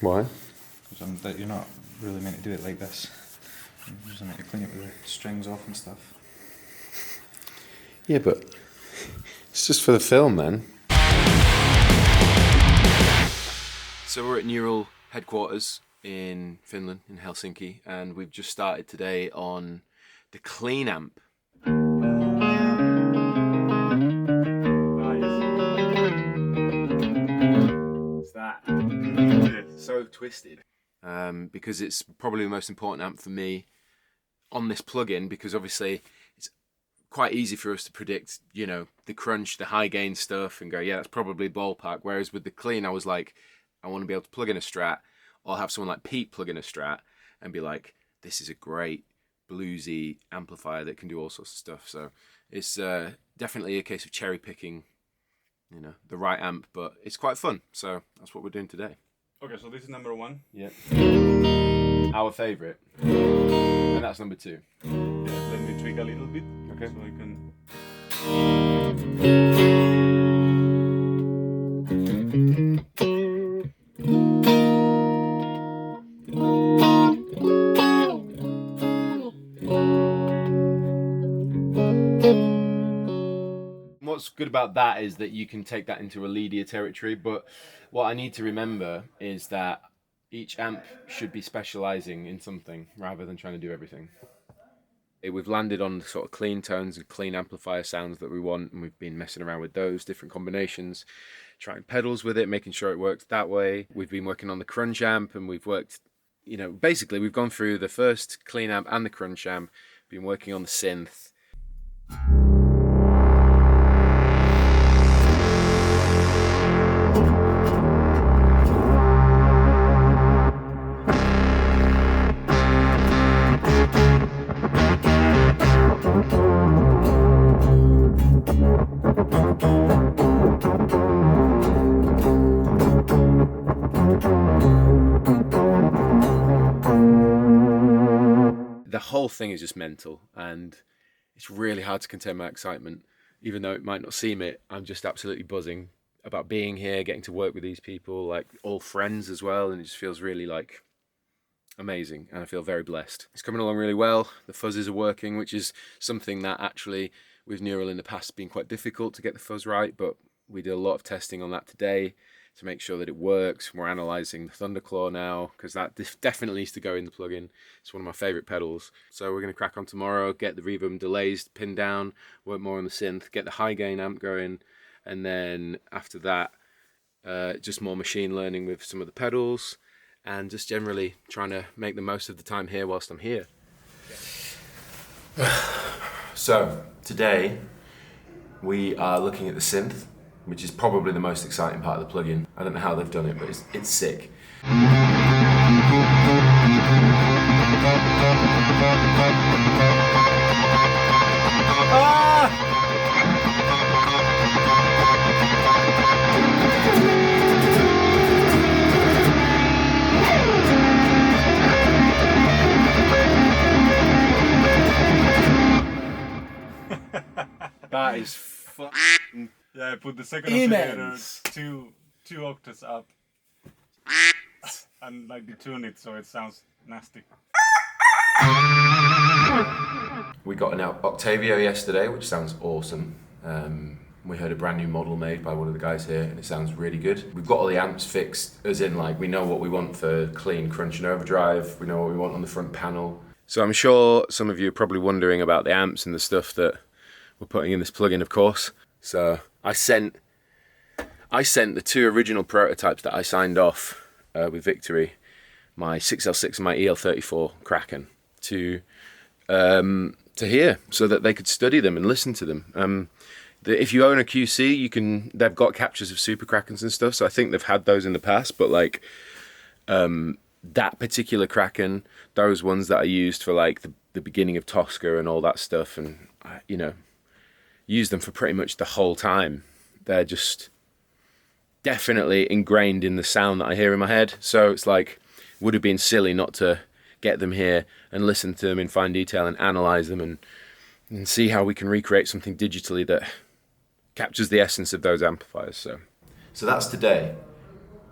Why? Because you're not really meant to do it like this. You're just meant to clean it with the strings off and stuff. Yeah, but it's just for the film, man. So we're at Neural headquarters in Finland, in Helsinki, and we've just started today on the clean amp. It's that. So twisted. Because it's probably the most important amp for me on this plugin, because obviously it's quite easy for us to predict, you know, the crunch, the high gain stuff and go, yeah, that's probably ballpark. Whereas with the clean, I was like, I want to be able to plug in a Strat, or have someone like Pete plug in a Strat and be like, this is a great bluesy amplifier that can do all sorts of stuff. So it's definitely a case of cherry picking, you know, the right amp, but it's quite fun. So that's what we're doing today. Okay, so this is number 1. Yeah. Our favorite. And that's number 2. Yeah, let me tweak a little bit. Okay. So I can. What's good about that is that you can take that into a leadier territory, but what I need to remember is that each amp should be specializing in something rather than trying to do everything. We've landed on the sort of clean tones and clean amplifier sounds that we want, and we've been messing around with those different combinations, trying pedals with it, making sure it works that way. We've been working on the crunch amp, and we've worked, you know, basically we've gone through the first clean amp and the crunch amp, been working on the synth. The whole thing is just mental, and it's really hard to contain my excitement. Even though it might not seem it, I'm just absolutely buzzing about being here, getting to work with these people, like all friends as well, and it just feels really like amazing, and I feel very blessed. It's coming along really well. The fuzzes are working, which is something that actually with Neural in the past has been quite difficult to get the fuzz right, but we did a lot of testing on that today to make sure that it works. We're analysing the Thunderclaw now, because that definitely needs to go in the plugin. It's one of my favourite pedals. So we're going to crack on tomorrow, get the reverb and delays pinned down, work more on the synth, get the high gain amp going, and then after that, just more machine learning with some of the pedals, and just generally trying to make the most of the time here whilst I'm here. So today we are looking at the synth, which is probably the most exciting part of the plugin. I don't know how they've done it, but it's sick. That is fucking Yeah, I put the second immense. oscillator two octaves up, and like detune it so it sounds nasty. We got an Octavio yesterday, which sounds awesome. We heard a brand new model made by one of the guys here, and it sounds really good. We've got all the amps fixed, as in like we know what we want for clean crunch and overdrive. We know what we want on the front panel. So I'm sure some of you are probably wondering about the amps and the stuff that we're putting in this plugin, of course. So I sent the 2 original prototypes that I signed off with Victory, my 6L6 and my EL34 Kraken, to hear, so that they could study them and listen to them. If you own a QC, they've got captures of Super Krakens and stuff, so I think they've had those in the past, but like that particular Kraken, those ones that I used for like the beginning of Tosca and all that stuff, and you know, used them for pretty much the whole time. They're just definitely ingrained in the sound that I hear in my head. So it's like, would have been silly not to get them here and listen to them in fine detail and analyze them and see how we can recreate something digitally that captures the essence of those amplifiers. So that's today.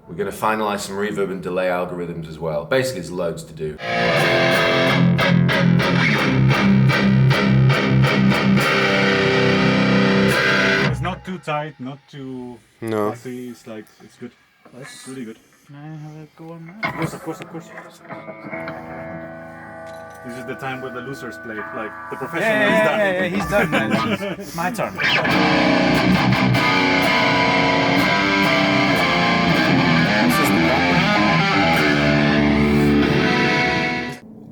We're going to finalize some reverb and delay algorithms as well. Basically, there's loads to do. It's not too tight, not too fussy. It's like, it's good. It's really good. Can I have a go on that? Of course, of course, of course. This is the time where the losers play. Like, the professional is done. Yeah, he's done now. It's my turn.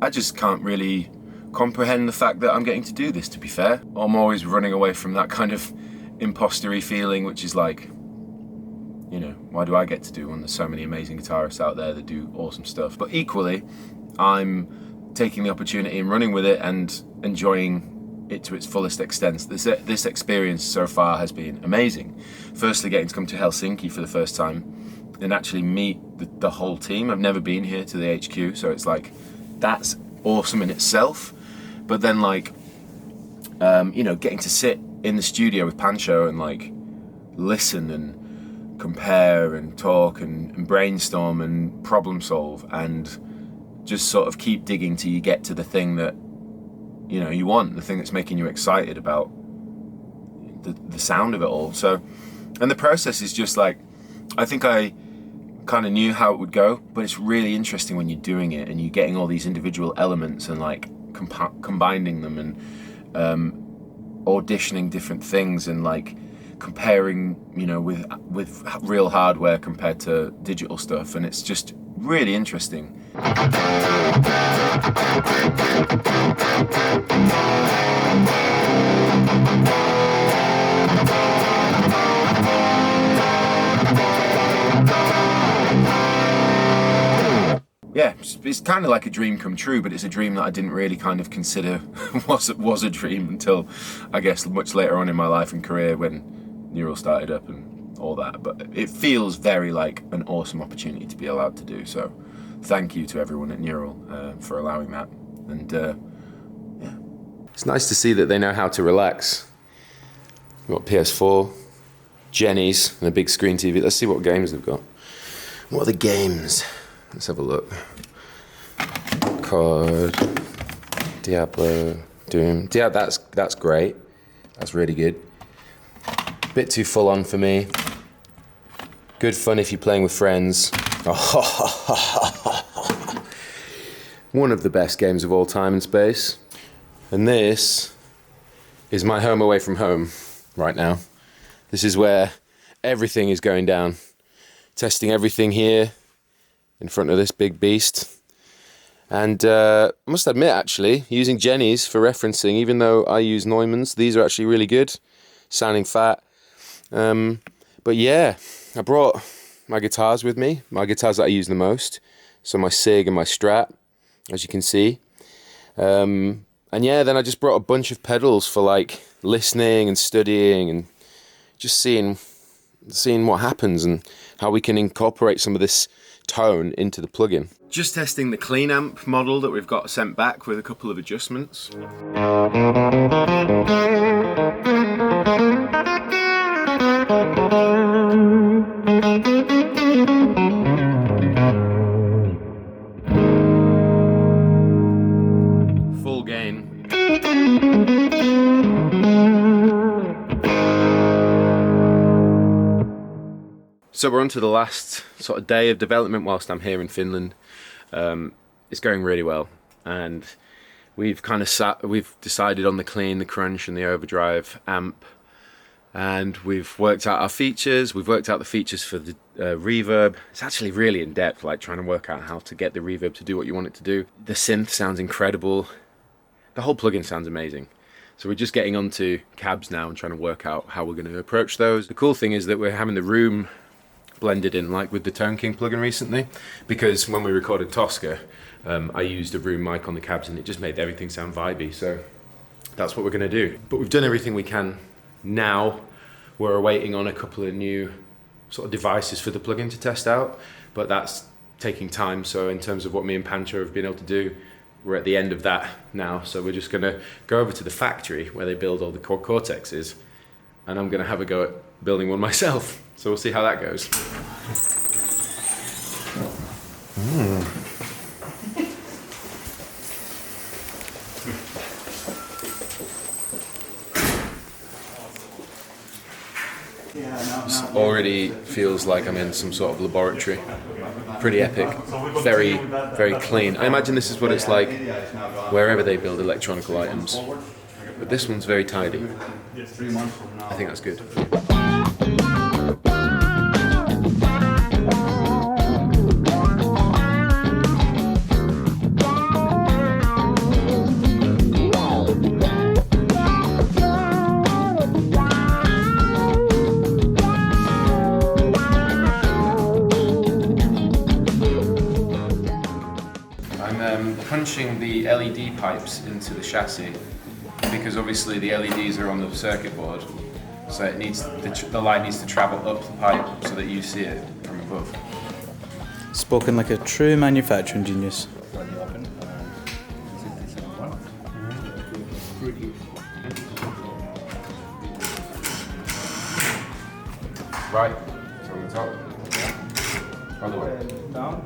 I just can't really comprehend the fact that I'm getting to do this, to be fair. I'm always running away from that kind of impostery feeling, which is like, you know, why do I get to do when there's so many amazing guitarists out there that do awesome stuff? But equally, I'm taking the opportunity and running with it and enjoying it to its fullest extent. This experience so far has been amazing. Firstly, getting to come to Helsinki for the first time and actually meet the whole team. I've never been here to the HQ, so it's like, that's awesome in itself. But then like, you know, getting to sit in the studio with Pancho and like listen and compare and talk and brainstorm and problem solve and just sort of keep digging till you get to the thing that, you know, you want, the thing that's making you excited about the sound of it all. So, and the process is just like, I think I kind of knew how it would go, but it's really interesting when you're doing it and you're getting all these individual elements and like combining them and auditioning different things and like comparing, you know, with real hardware compared to digital stuff, and it's just really interesting. Yeah, it's kind of like a dream come true, but it's a dream that I didn't really kind of consider was a dream until, I guess, much later on in my life and career when Neural started up and all that. But it feels very like an awesome opportunity to be allowed to do. So thank you to everyone at Neural for allowing that. And yeah. It's nice to see that they know how to relax. We've got PS4, Jenny's, and a big screen TV. Let's see what games they've got. What are the games? Let's have a look. COD, Diablo, Doom. Yeah, that's great. That's really good. Bit too full on for me. Good fun if you're playing with friends. One of the best games of all time in space. And this is my home away from home right now. This is where everything is going down. Testing everything here in front of this big beast. And I must admit, actually, using Jenny's for referencing, even though I use Neumann's, these are actually really good, sounding fat. But yeah, I brought my guitars with me, my guitars that I use the most. So my Sig and my Strat, as you can see. And yeah, then I just brought a bunch of pedals for like listening and studying and just seeing what happens and how we can incorporate some of this tone into the plugin. Just testing the clean amp model that we've got sent back with a couple of adjustments. Full gain. So we're on to the last sort of day of development whilst I'm here in Finland. It's going really well, and we've kind of we've decided on the clean, the crunch, and the overdrive amp, and we've worked out our features. We've worked out the features for the reverb. It's actually really in depth, like trying to work out how to get the reverb to do what you want it to do. The synth sounds incredible. The whole plugin sounds amazing. So we're just getting onto cabs now and trying to work out how we're going to approach those. The cool thing is that we're having the room blended in like with the Tone King plugin recently, because when we recorded Tosca, I used a room mic on the cabs and it just made everything sound vibey. So that's what we're going to do. But we've done everything we can. Now we're waiting on a couple of new sort of devices for the plugin to test out, but that's taking time. So in terms of what me and Pancho have been able to do, we're at the end of that now. So we're just going to go over to the factory where they build all the Cortexes, and I'm going to have a go at building one myself. So we'll see how that goes. This already feels like I'm in some sort of laboratory. Pretty epic. Very, very clean. I imagine this is what it's like wherever they build electronical items. But this one's very tidy. I think that's good. I'm punching the LED pipes into the chassis because obviously the LEDs are on the circuit board, so it needs the light needs to travel up the pipe so that you see it from above. Spoken like a true manufacturing genius. Right, so on the top. Other way. Down.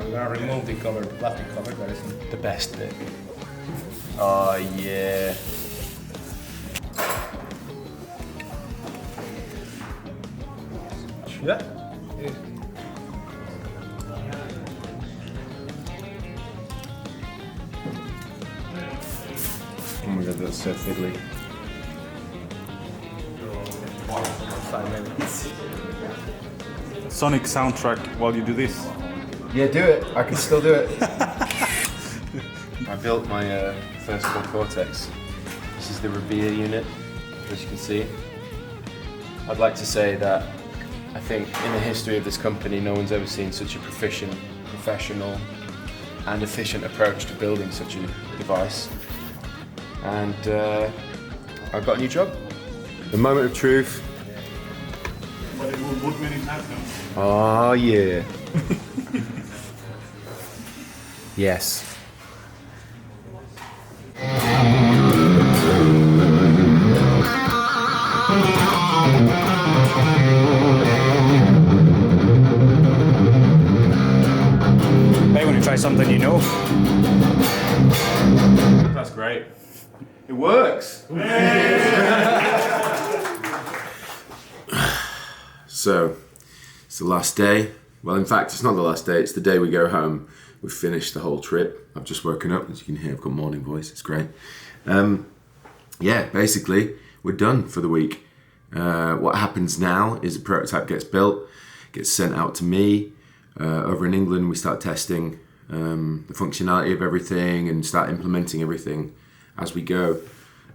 We're gonna remove the cover, the plastic cover, that isn't The best bit. Oh yeah. Yeah. Oh my god, that's so fiddly. 5 minutes. Sonic soundtrack while you do this. Yeah, do it. I can still do it. I built my first core Cortex. This is the Rabea unit, as you can see. I'd like to say that I think in the history of this company, no one's ever seen such a proficient, professional, and efficient approach to building such a device. And I've got a new job. The moment of truth. But it will put many times now. Oh yeah. Yes. Hey, when you try something you know. That's great. It works. So, it's the last day. Well, in fact, it's not the last day. It's the day we go home. We've finished the whole trip. I've just woken up, as you can hear. I've got morning voice. It's great. Yeah, basically, we're done for the week. What happens now is a prototype gets built, gets sent out to me. Over in England, we start testing the functionality of everything and start implementing everything as we go.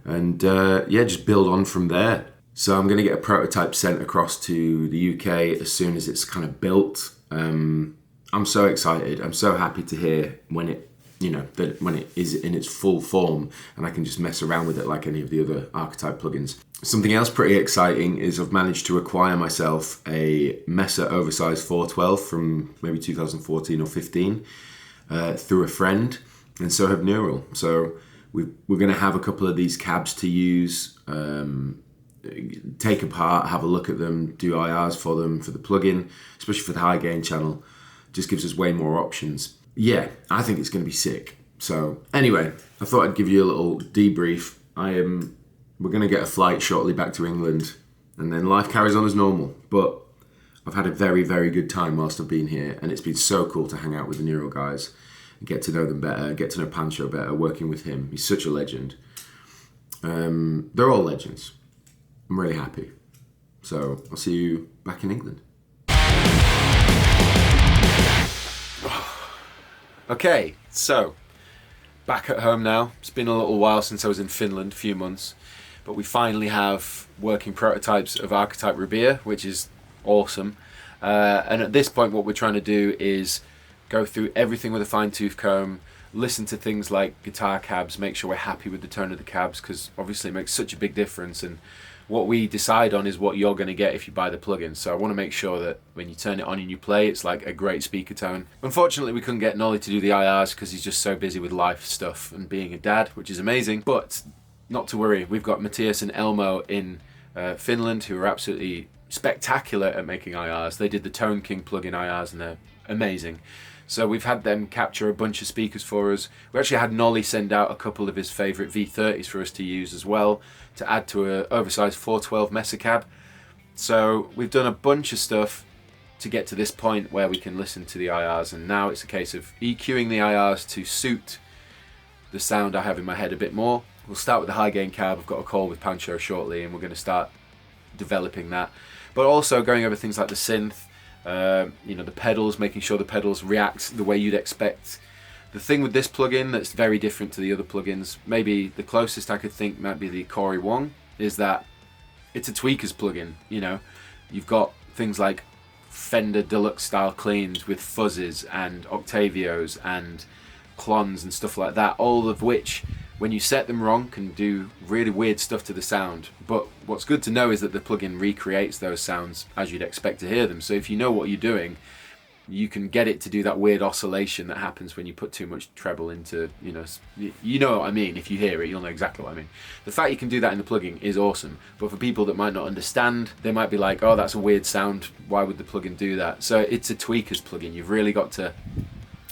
And yeah, just build on from there. So I'm going to get a prototype sent across to the UK as soon as it's kind of built. I'm so excited. I'm so happy to hear when it, that when it is in its full form and I can just mess around with it like any of the other Archetype plugins. Something else pretty exciting is I've managed to acquire myself a Massaad oversized 412 from maybe 2014 or 15 through a friend, and so have Neural. So we're going to have a couple of these cabs to use, take apart, have a look at them, do IRs for them for the plugin, especially for the high gain channel. Just gives us way more options. Yeah, I think it's going to be sick. So anyway, I thought I'd give you a little debrief. We're going to get a flight shortly back to England, and then life carries on as normal. But I've had a very, very good time whilst I've been here, and it's been so cool to hang out with the Neural guys and get to know them better, get to know Pancho better, working with him. He's such a legend. They're all legends. I'm really happy. So I'll see you back in England. Okay, so back at home now. It's been a little while since I was in Finland, a few months, but we finally have working prototypes of Archetype Rabea, which is awesome. And at this point, what we're trying to do is go through everything with a fine-tooth comb, listen to things like guitar cabs, make sure we're happy with the tone of the cabs, because obviously it makes such a big difference, and what we decide on is what you're going to get if you buy the plugin. So I want to make sure that when you turn it on and you play, it's like a great speaker tone. Unfortunately, we couldn't get Nolly to do the IRs because he's just so busy with life stuff and being a dad, which is amazing. But not to worry, we've got Matthias and Elmo in Finland who are absolutely spectacular at making IRs. They did the Tone King plugin IRs and they're amazing. So we've had them capture a bunch of speakers for us. We actually had Nolly send out a couple of his favourite V30s for us to use as well, to add to an oversized 412 Massaad. So we've done a bunch of stuff to get to this point where we can listen to the IRs, and now it's a case of EQing the IRs to suit the sound I have in my head a bit more. We'll start with the high gain cab. I've got a call with Pancho shortly and we're going to start developing that. But also going over things like the synth, the pedals, making sure the pedals react the way you'd expect. The thing with this plugin that's very different to the other plugins, maybe the closest I could think might be the Corey Wong, is that it's a tweakers plugin. You've got things like Fender Deluxe style cleans with fuzzes and Octavios and clones and stuff like that, all of which, when you set them wrong, can do really weird stuff to the sound. But what's good to know is that the plugin recreates those sounds as you'd expect to hear them. So if you know what you're doing, you can get it to do that weird oscillation that happens when you put too much treble into, you know what I mean. If you hear it, you'll know exactly what I mean. The fact you can do that in the plugin is awesome. But for people that might not understand, they might be like, oh, that's a weird sound. Why would the plugin do that? So it's a tweakers plugin. You've really got to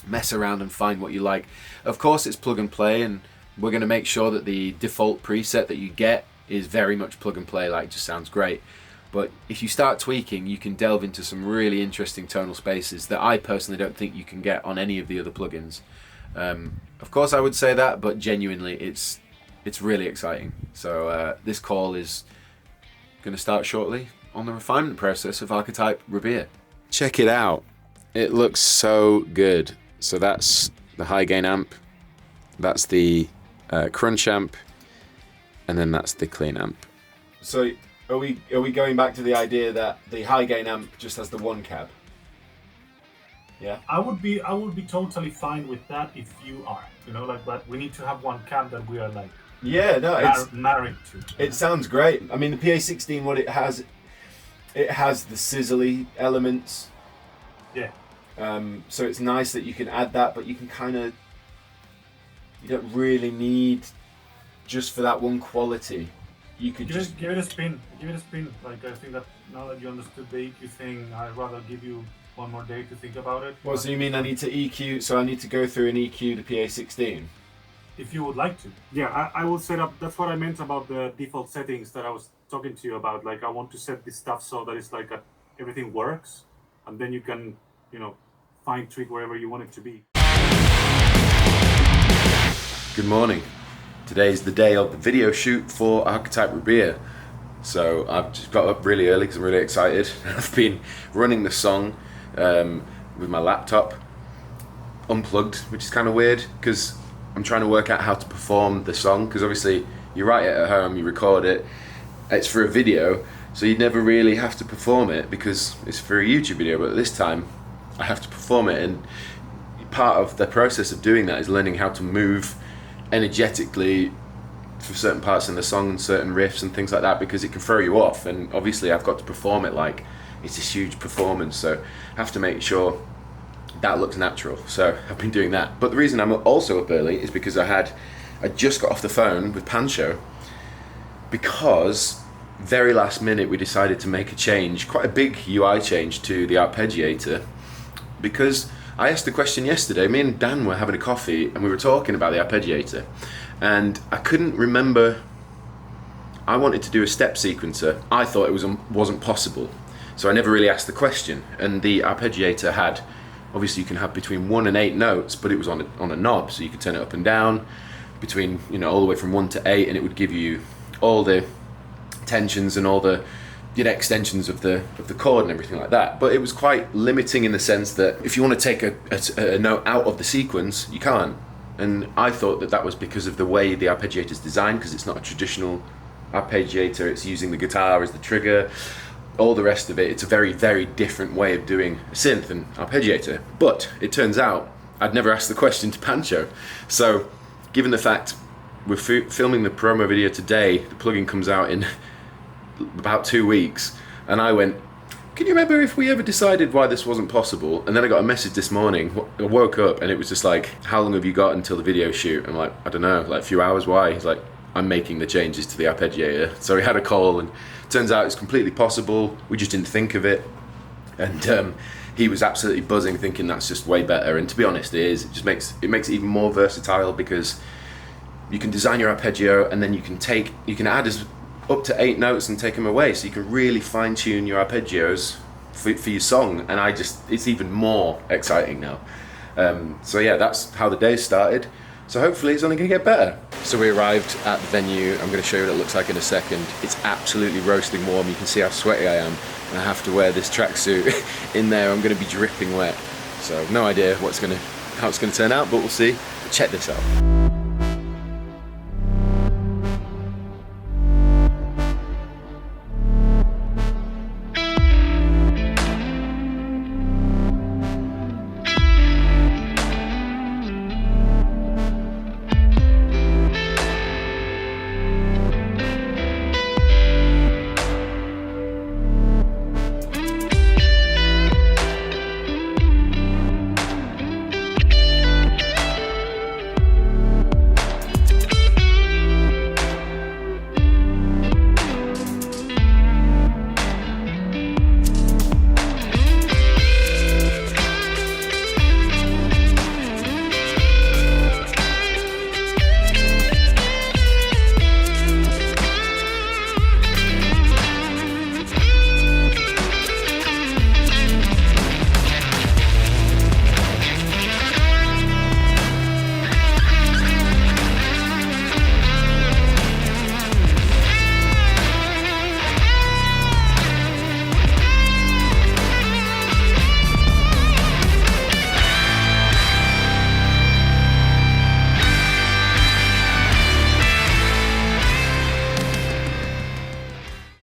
mess around and find what you like. Of course, it's plug and play, and we're going to make sure that the default preset that you get is very much plug and play, like it just sounds great. But if you start tweaking, you can delve into some really interesting tonal spaces that I personally don't think you can get on any of the other plugins. Of course I would say that, but genuinely it's really exciting. So this call is going to start shortly on the refinement process of Archetype Rabea. Check it out. It looks so good. So that's the high gain amp, that's the crunch amp, and then that's the clean amp. So are we going back to the idea that the high gain amp just has the one cab? Yeah. I would be totally fine with that if you are. But we need to have one cab that we are like married to. It sounds great. I mean, the PA16, what it has the sizzly elements. Yeah. So it's nice that you can add that, but you can you don't really need just for that one quality. You could give it a spin. Give it a spin. Like, I think that now that you understood the EQ thing, I'd rather give you one more day to think about it. Well, so you mean I need to EQ? So I need to go through and EQ the PA16? If you would like to. Yeah, I will set up. That's what I meant about the default settings that I was talking to you about. Like, I want to set this stuff so that it's like everything works, and then you can, fine tweak wherever you want it to be. Good morning. Today is the day of the video shoot for Archetype Rabea. So I've just got up really early because I'm really excited. I've been running the song with my laptop unplugged, which is kind of weird because I'm trying to work out how to perform the song, because obviously you write it at home, you record it, it's for a video, so you never really have to perform it because it's for a YouTube video, but this time I have to perform it, and part of the process of doing that is learning how to move energetically for certain parts in the song and certain riffs and things like that, because it can throw you off, and obviously I've got to perform it like it's this huge performance, so I have to make sure that looks natural. So I've been doing that. But the reason I'm also up early is because I just got off the phone with Pancho, because very last minute we decided to make a change, quite a big UI change to the arpeggiator, because I asked the question yesterday. Me and Dan were having a coffee and we were talking about the arpeggiator, and I couldn't remember. I wanted to do a step sequencer. I thought it wasn't possible, so I never really asked the question. And the arpeggiator had, obviously you can have between 1 and 8 notes, but it was on a knob, so you could turn it up and down between, all the way from 1 to 8, and it would give you all the tensions and all the extensions of the chord and everything like that. But it was quite limiting in the sense that if you want to take a note out of the sequence, you can't. And I thought that was because of the way the arpeggiator is designed, because it's not a traditional arpeggiator, it's using the guitar as the trigger, all the rest of it. It's a very, very different way of doing a synth and arpeggiator. But it turns out I'd never asked the question to Pancho. So given the fact we're filming the promo video today, the plugin comes out in about 2 weeks, and I went, can you remember if we ever decided why this wasn't possible? And then I got a message this morning. I woke up and it was just like, how long have you got until the video shoot? I'm like, I don't know, like a few hours. Why? He's like, I'm making the changes to the arpeggiator. So we had a call and Turns out it's completely possible. We just didn't think of it. And he was absolutely buzzing, thinking that's just way better. And to be honest, it is. It just makes it even more versatile, because you can design your arpeggio, and then you can add up to 8 notes and take them away. So you can really fine tune your arpeggios for your song. And it's even more exciting now. So yeah, that's how the day started. So hopefully it's only going to get better. So we arrived at the venue. I'm going to show you what it looks like in a second. It's absolutely roasting warm. You can see how sweaty I am. And I have to wear this tracksuit in there. I'm going to be dripping wet. So no idea how it's going to turn out, but we'll see. Check this out.